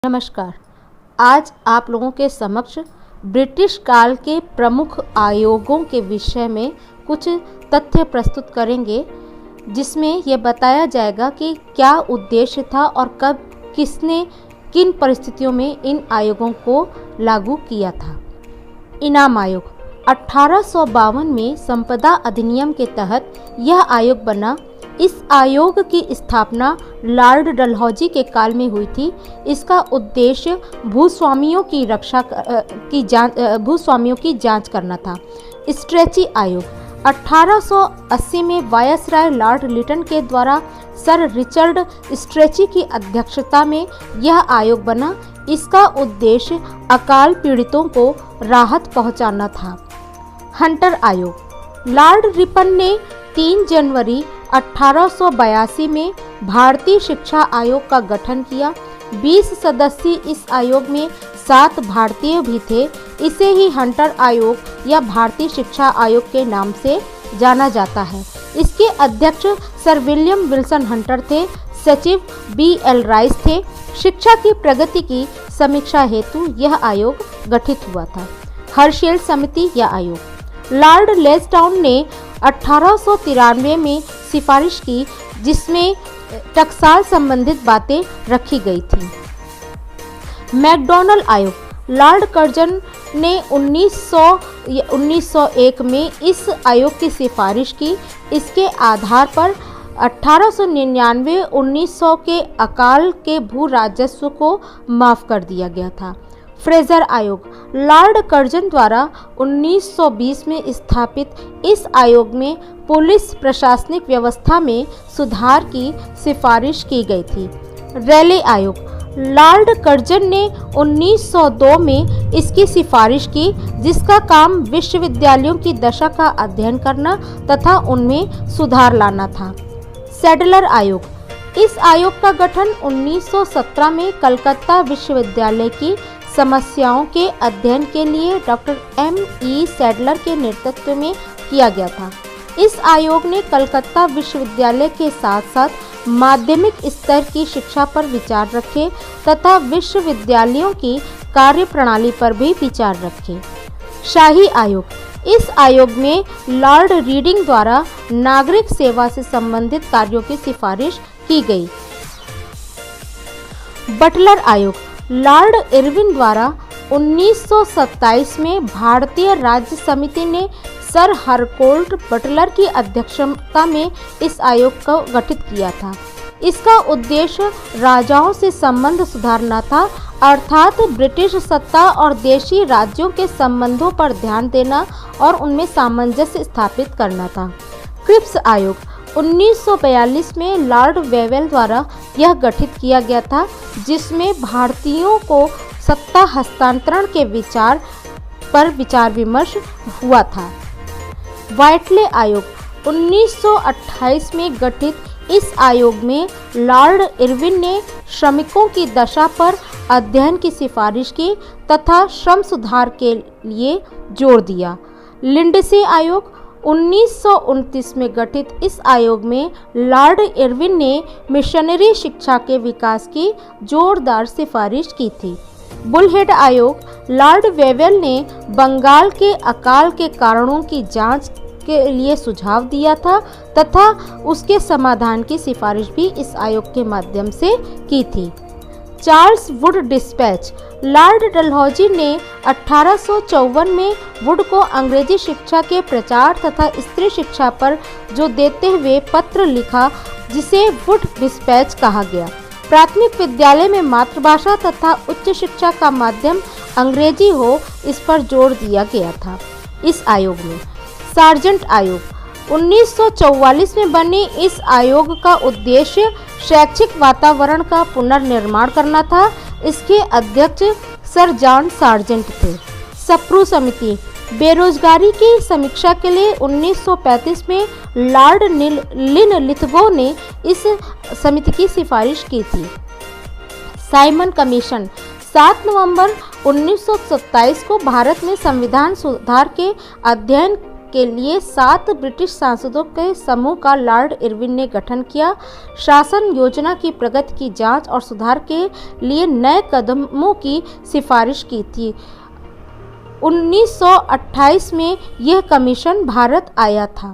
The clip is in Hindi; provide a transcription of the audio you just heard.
नमस्कार। आज आप लोगों के समक्ष ब्रिटिश काल के प्रमुख आयोगों के विषय में कुछ तथ्य प्रस्तुत करेंगे, जिसमें यह बताया जाएगा कि क्या उद्देश्य था और कब किसने किन परिस्थितियों में इन आयोगों को लागू किया था। इनाम आयोग 1852 में संपदा अधिनियम के तहत यह आयोग बना। इस आयोग की स्थापना लॉर्ड डलहौजी के काल में हुई थी। इसका उद्देश्य भूस्वामियों की जांच करना था। स्ट्रेची आयोग 1880 में वायसराय लॉर्ड लिटन के द्वारा सर रिचर्ड स्ट्रेची की अध्यक्षता में यह आयोग बना। इसका उद्देश्य अकाल पीड़ितों को राहत पहुंचाना था। हंटर आयोग लॉर्ड रिपन ने 3 जनवरी 1882 में भारतीय शिक्षा आयोग का गठन किया। 20 सदस्य इस आयोग में 7 भारतीय भी थे। इसे ही हंटर आयोग या भारतीय शिक्षा आयोग के नाम से जाना जाता है। इसके अध्यक्ष सर विलियम विल्सन हंटर थे। सचिव B.L. राइस थे। शिक्षा की प्रगति की समीक्षा हेतु यह आयोग गठित हुआ था। हर्शेल समिति या आयोग लॉर्ड लेस्डाउन ने 1893 में सिफारिश की, जिसमें टकसाल संबंधित बातें रखी गई थी। मैकडॉनल्ड आयोग लॉर्ड कर्जन ने 1901 में इस आयोग की सिफारिश की। इसके आधार पर 1899-1900 के अकाल के भू राजस्व को माफ कर दिया गया था। फ्रेजर आयोग लॉर्ड कर्जन द्वारा 1920 में स्थापित इस आयोग में पुलिस प्रशासनिक व्यवस्था में सुधार की सिफारिश की गई थी। रैले आयोग लॉर्ड कर्जन ने 1902 में इसकी सिफारिश की, जिसका काम विश्वविद्यालयों की दशा का अध्ययन करना तथा उनमें सुधार लाना था। सैडलर आयोग इस आयोग का गठन 1917 में कलकत्ता विश्वविद्यालय की समस्याओं के अध्ययन के लिए डॉक्टर M.E. सैडलर के नेतृत्व में किया गया था। इस आयोग ने कलकत्ता विश्वविद्यालय के साथ साथ माध्यमिक स्तर की शिक्षा पर विचार रखे तथा विश्वविद्यालयों की कार्यप्रणाली पर भी विचार रखे। शाही आयोग इस आयोग में लॉर्ड रीडिंग द्वारा नागरिक सेवा से संबंधित कार्यों की सिफारिश की गई। बटलर आयोग लॉर्ड इरविन द्वारा 1927 में भारतीय राज्य समिति ने सर हरकोल्ट बटलर की अध्यक्षता में इस आयोग को गठित किया था। इसका उद्देश्य राजाओं से संबंध सुधारना था, अर्थात ब्रिटिश सत्ता और देशी राज्यों के संबंधों पर ध्यान देना और उनमें सामंजस्य स्थापित करना था। क्रिप्स आयोग 1942 में लॉर्ड वेवेल द्वारा यह गठित किया गया था, जिसमें भारतीयों को सत्ता हस्तांतरण के विचार पर विचार विमर्श हुआ था। व्हाइटले आयोग 1928 में गठित इस आयोग में लॉर्ड इरविन ने श्रमिकों की दशा पर अध्ययन की सिफारिश की तथा श्रम सुधार के लिए जोर दिया। लिंडसे आयोग 1929 में गठित इस आयोग में लॉर्ड इरविन ने मिशनरी शिक्षा के विकास की जोरदार सिफारिश की थी। बुलहेड आयोग लॉर्ड वेवेल ने बंगाल के अकाल के कारणों की जांच के लिए सुझाव दिया था तथा उसके समाधान की सिफारिश भी इस आयोग के माध्यम से की थी। Charles Wood dispatch Lord Dalhousie ने 1854 में वुड को अंग्रेजी शिक्षा के प्रचार तथा स्त्री शिक्षा पर जोर देते हुए पत्र लिखा, जिसे वुड डिस्पैच कहा गया। प्राथमिक विद्यालय में मातृभाषा तथा उच्च शिक्षा का माध्यम अंग्रेजी हो, इस पर जोर दिया गया था। इस आयोग में सार्जेंट आयोग 1944 में बने इस आयोग का उद्देश्य शैक्षिक वातावरण का पुनर्निर्माण करना था। इसके अध्यक्ष सर जॉन सार्जेंट थे। सप्रू समिति बेरोजगारी की समीक्षा के लिए 1935 में लॉर्ड लिनलिथगो ने इस समिति की सिफारिश की थी। साइमन कमीशन 7 नवंबर 1927 को भारत में संविधान सुधार के अध्ययन के लिए 7 ब्रिटिश सांसदों के समूह का लॉर्ड इरविन ने गठन किया। शासन योजना की प्रगति की जांच और सुधार के लिए नए कदमों की सिफारिश की थी। 1928 में यह कमीशन भारत आया था।